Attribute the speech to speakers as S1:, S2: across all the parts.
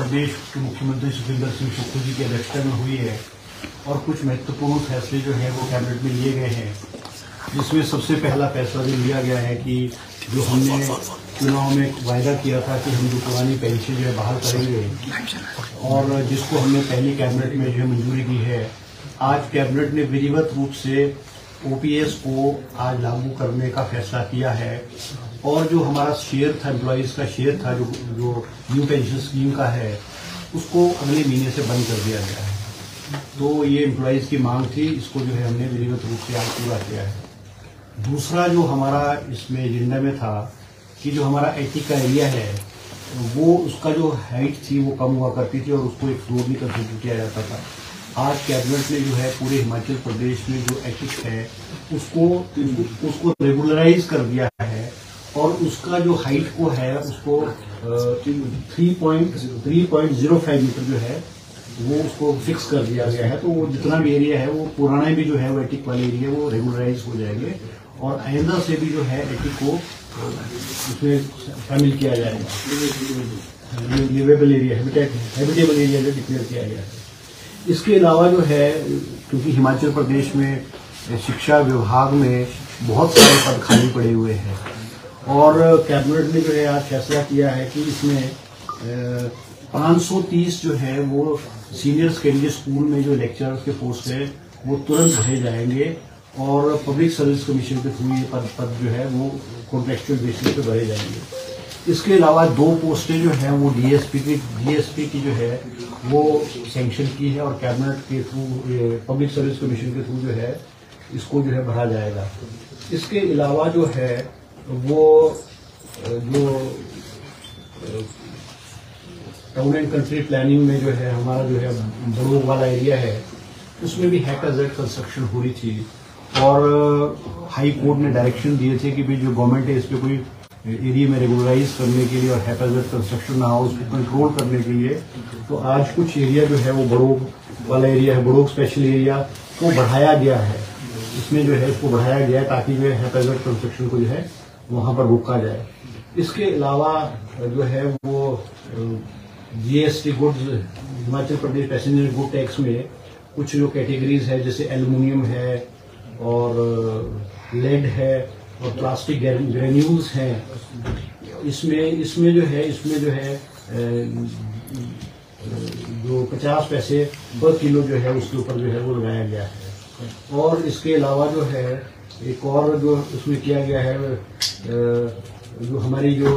S1: प्रदेश के मुख्यमंत्री सुखविंदर सिंह सुक्खू जी की अध्यक्षता में हुई है और कुछ महत्वपूर्ण फैसले जो है वो कैबिनेट में लिए गए हैं, जिसमें सबसे पहला फैसला जो लिया गया है कि जो हमने चुनाव में वायदा किया था कि हम जो पुरानी पेंशन जो है बहाल करेंगे और जिसको हमने पहली कैबिनेट में जो है मंजूरी की है, आज कैबिनेट ने विधिवत रूप से ओपीएस को आज लागू करने का फैसला किया है। और जो हमारा शेयर था, एम्प्लॉयज का शेयर था जो न्यू पेंशन स्कीम का है, उसको अगले महीने से बंद कर दिया गया है। तो ये एम्प्लॉयज की मांग थी, इसको जो है हमने विधिवत रूप से आज पूरा किया है। दूसरा जो हमारा इसमें एजेंडा में था कि जो हमारा एटी का एरिया है वो उसका जो हाइट थी वो कम हुआ करती थी और उसको एक फ्लोर नहीं कंसिडर किया जाता था। आज कैबिनेट ने जो है पूरे हिमाचल प्रदेश में जो एथिक है उसको रेगुलराइज कर दिया है और उसका जो हाइट को है उसको 3.05 मीटर जो है वो उसको फिक्स कर दिया गया है। तो वो जितना भी एरिया है वो पुराना भी जो है वो एटिक वाले एरिया वो रेगुलराइज हो जाएंगे और आइंदा से भी जो है एटिक को उसमें शामिल किया जाएगा। लिवेबल एरिया, हैबिटेबल एरिया जो डिक्लेयर किया गया है। इसके अलावा जो है, क्योंकि हिमाचल प्रदेश में शिक्षा विभाग में बहुत सारे पद खाली पड़े हुए हैं और कैबिनेट ने जो है आज फैसला किया है कि इसमें 530 जो है वो सीनियर सेकेंडरी स्कूल में जो लेक्चरर्स के पोस्ट है वो तुरंत भरे जाएंगे और पब्लिक सर्विस कमीशन के थ्रू ये पद जो है वो कॉन्ट्रेक्चुअल बेसिस पे भरे जाएंगे। इसके अलावा 2 पोस्टें जो हैं वो डीएसपी की जो है वो सैंक्शन की है और कैबिनेट के थ्रू पब्लिक सर्विस कमीशन के थ्रू जो है इसको जो है भरा जाएगा। इसके अलावा जो है वो जो टाउन एंड कंट्री प्लानिंग में जो है हमारा जो है बड़ोग वाला एरिया है उसमें भी हैकाजेड कंस्ट्रक्शन हो रही थी और हाई कोर्ट ने डायरेक्शन दिए थे कि भाई जो गवर्नमेंट है इस पर कोई एरिया में रेगुलराइज करने के लिए और हैकाजेड कंस्ट्रक्शन ना हो उसको कंट्रोल करने के लिए तो आज कुछ एरिया जो है वो बड़ोग वाला एरिया है, बड़ोग स्पेशल एरिया को बढ़ाया गया है। इसमें जो है इसको बढ़ाया गया है ताकि जो है हैकाजेड कंस्ट्रक्शन को जो है वहां पर रोका जाए। इसके अलावा जो है वो GST goods, Himachal Pradesh passenger good tax में कुछ जो कैटेगरीज है जैसे एल्युमिनियम है और लेड है और प्लास्टिक ग्रेन्यूल्स हैं, इसमें जो है जो 50 पैसे पर किलो जो है उसके ऊपर जो है वो लगाया गया है। और इसके अलावा जो है एक और जो उसमें किया गया है जो हमारी जो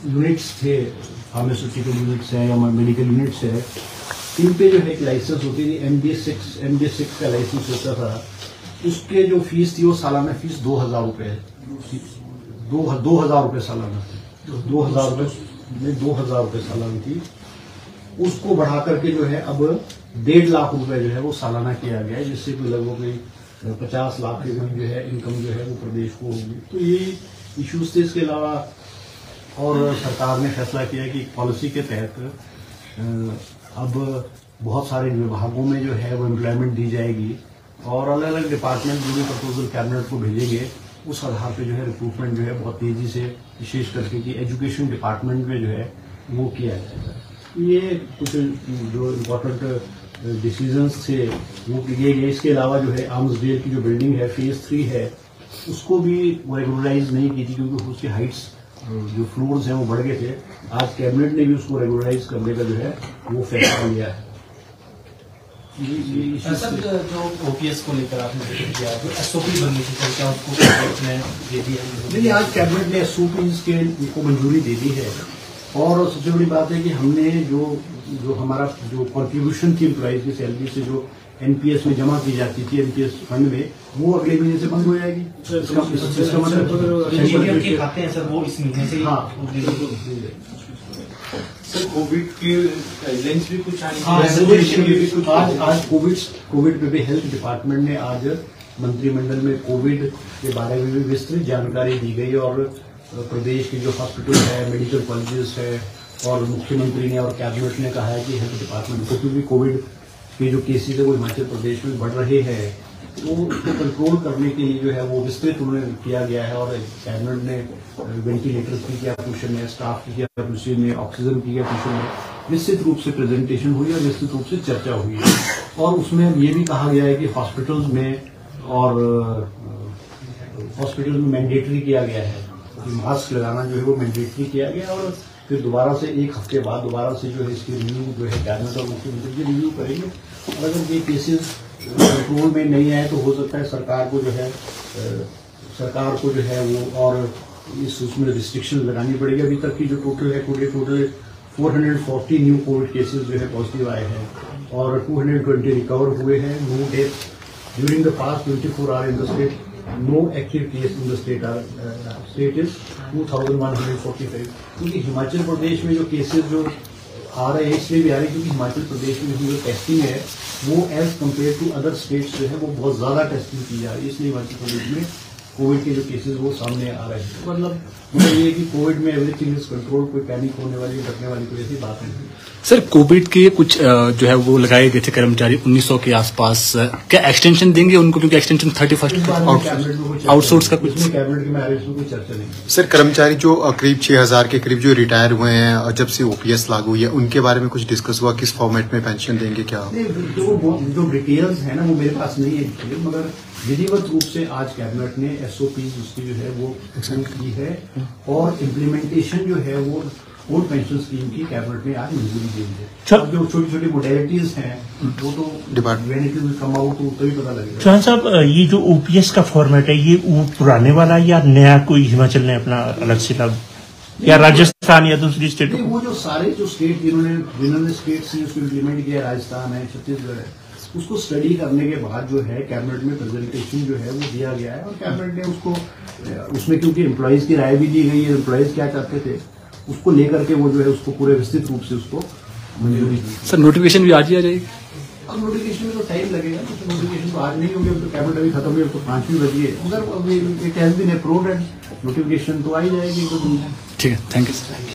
S1: यूनिट्स थे, फार्मास्यूटिकल यूनिट्स हैं या मेडिकल यूनिट्स है, इन पे जो है एक लाइसेंस होती थी, MD6 का लाइसेंस होता था। उसके जो फीस थी वो सालाना फीस 2000 रुपये 2000 रुपये सालाना, 2000 रुपये सालाना थी। उसको बढ़ा करके जो है अब 1.5 लाख रुपए जो है वो सालाना किया गया है, जिससे कोई लगभग 50 लाख के जो है इनकम जो है वो प्रदेश को होगी। तो ये इश्यूज थे। इसके अलावा और सरकार ने फैसला किया कि पॉलिसी के तहत अब बहुत सारे विभागों में जो है वो एम्प्लॉयमेंट दी जाएगी और अलग अलग डिपार्टमेंट जो भी प्रपोजल कैबिनेट को भेजेंगे उस आधार पे जो है रिक्रूटमेंट जो है बहुत तेजी से, विशेष करके कि एजुकेशन डिपार्टमेंट में जो है वो किया जाएगा। ये कुछ जो इम्पोर्टेंट डिसीजंस थे वो लिए गए। इसके अलावा जो है आर्म्सडेल की जो बिल्डिंग है फेज 3 है उसको भी रेगुलराइज नहीं की थी क्योंकि उसकी हाइट्स जो फ्लोर्स हैं वो बढ़ गए थे। आज कैबिनेट ने भी उसको रेगुलराइज करने का जो है वो फैसला लिया है।
S2: सर, जो ओपीएस को लेकर आपने जिक्र किया, जो एसओपी बनने की चर्चा उसको कैबिनेट ने दे दी है।
S1: नहीं, आज कैबिनेट ने एसओपीज के को मंजूरी दे दी है और सबसे बड़ी बात है कि हमने जो हमारा जो कॉन्ट्रीब्यूशन थी एम्प्लॉइज की सैलरी से जो एनपीएस में जमा की जाती थी, एनपीएस फंड में, वो अगले महीने से बंद हो जाएगी। इसका मतलब
S2: के खाते हैं सर वो इस महीने से।
S1: हाँ,
S3: सर कोविड के गाइडलाइंस भी कुछ
S1: आज कोविड पे भी हेल्थ डिपार्टमेंट ने आज मंत्रिमंडल में कोविड के बारे में भी विस्तृत जानकारी दी गई और प्रदेश के जो हॉस्पिटल है, मेडिकल कॉलेजेस है और मुख्यमंत्री ने और कैबिनेट ने कहा है कि हेल्थ डिपार्टमेंट को, क्योंकि कोविड के जो केसेज है वो हिमाचल प्रदेश में बढ़ रहे हैं, तो उसको कंट्रोल करने के लिए जो है वो विस्तृत उन्होंने किया गया है और कैबिनेट ने वेंटिलेटर्स की किया क्वेश्चन है, स्टाफ की किया क्वेश्चन है, ऑक्सीजन की किया क्वेश्चन है। विस्तृत रूप से प्रेजेंटेशन हुई और विस्तृत रूप से चर्चा हुई है। और उसमें ये भी कहा गया है कि हॉस्पिटल्स में मैंडेटरी किया गया है कि मास्क लगाना जो है वो मैंडेटरी किया गया, और फिर दोबारा से एक हफ्ते बाद दोबारा से जो है इसकी रिव्यू जो है कैबिनेट और मुख्यमंत्री जी रिव्यू करेंगे। और अगर ये केसेस कंट्रोल में नहीं आए तो हो सकता है सरकार को जो है वो और उसमें रिस्ट्रिक्शन लगानी पड़ेगी। अभी तक की जो टोटल 440 न्यू कोविड केसेस जो है पॉजिटिव आए हैं और 220 रिकवर हुए हैं। No death during the past 24 hour in the state. No active case in the state is 2145। क्योंकि हिमाचल प्रदेश में जो केसेस जो आ रहे हैं इसलिए भी आ रहे हैं क्योंकि हिमाचल प्रदेश में जो टेस्टिंग है वो as compare to other states जो है वो बहुत ज्यादा टेस्टिंग की जा रही है, इसलिए हिमाचल प्रदेश में कोविड के जो केसेस वो सामने आ रहे हैं। मतलब ये है कि कोविड में एवरीथिंग इज कंट्रोल, कोई पैनिक होने वाली डरने वाली कोई ऐसी बात नहीं।
S4: सर, कोविड के कुछ जो है वो लगाए गए थे कर्मचारी 1900 के आसपास, क्या एक्सटेंशन देंगे उनको? क्योंकि एक्सटेंशन 31 आउटसोर्स का कुछ
S1: कैबिनेट की मैरिज में कोई चर्चा नहीं।
S5: सर, कर्मचारी जो करीब 6000 के करीब जो रिटायर हुए हैं और जब से ओपीएस लागू हुई है उनके बारे में कुछ डिस्कस हुआ? किस फॉर्मेट में पेंशन देंगे? क्या
S1: जो डिटेल्स है ना वो मेरे पास नहीं है डिटेल, मगर विधिवत रूप से आज कैबिनेट ने एसओपी उसकी जो है वो एक्सटेंड की है और इम्प्लीमेंटेशन जो है वो ओल्ड पेंशन स्कीम की कैबिनेट ने आज मंजूरी दी है। अब जो छोटी छोटी मोडेलिटीज हैं वो तो when it will come out तो तभी पता लगेगा।
S6: चौहान साहब, ये जो ओपीएस का फॉर्मेट है ये वो पुराने वाला या नया कोई हिमाचल ने अपना अलग से लागू या राजस्थान या दूसरी स्टेट?
S1: वो जो सारे जो स्टेट जिन्होंने स्टेट से उसको इम्प्लीमेंट किया, राजस्थान है, छत्तीसगढ़ है, उसको स्टडी करने के बाद जो है कैबिनेट में प्रेजेंटेशन जो है वो दिया गया है और कैबिनेट ने उसको उसमें क्योंकि एम्प्लॉइज की राय भी दी गई है, एम्प्लॉइज क्या चाहते थे उसको लेकर के वो जो है उसको पूरे विस्तृत रूप से उसको मंजूरी दी।
S4: सर, नोटिफिकेशन भी आज ही आ जाएगी?
S1: अब नोटिफिकेशन में तो टाइम लगेगा, तो नोटिफिकेशन तो आज नहीं होगी, तो कैबिनेट अभी खत्म हुई, तो 5वीं बजी है, मगर it has been approved and notification तो आ ही जाएगी।
S4: ठीक है, थैंक यू सर।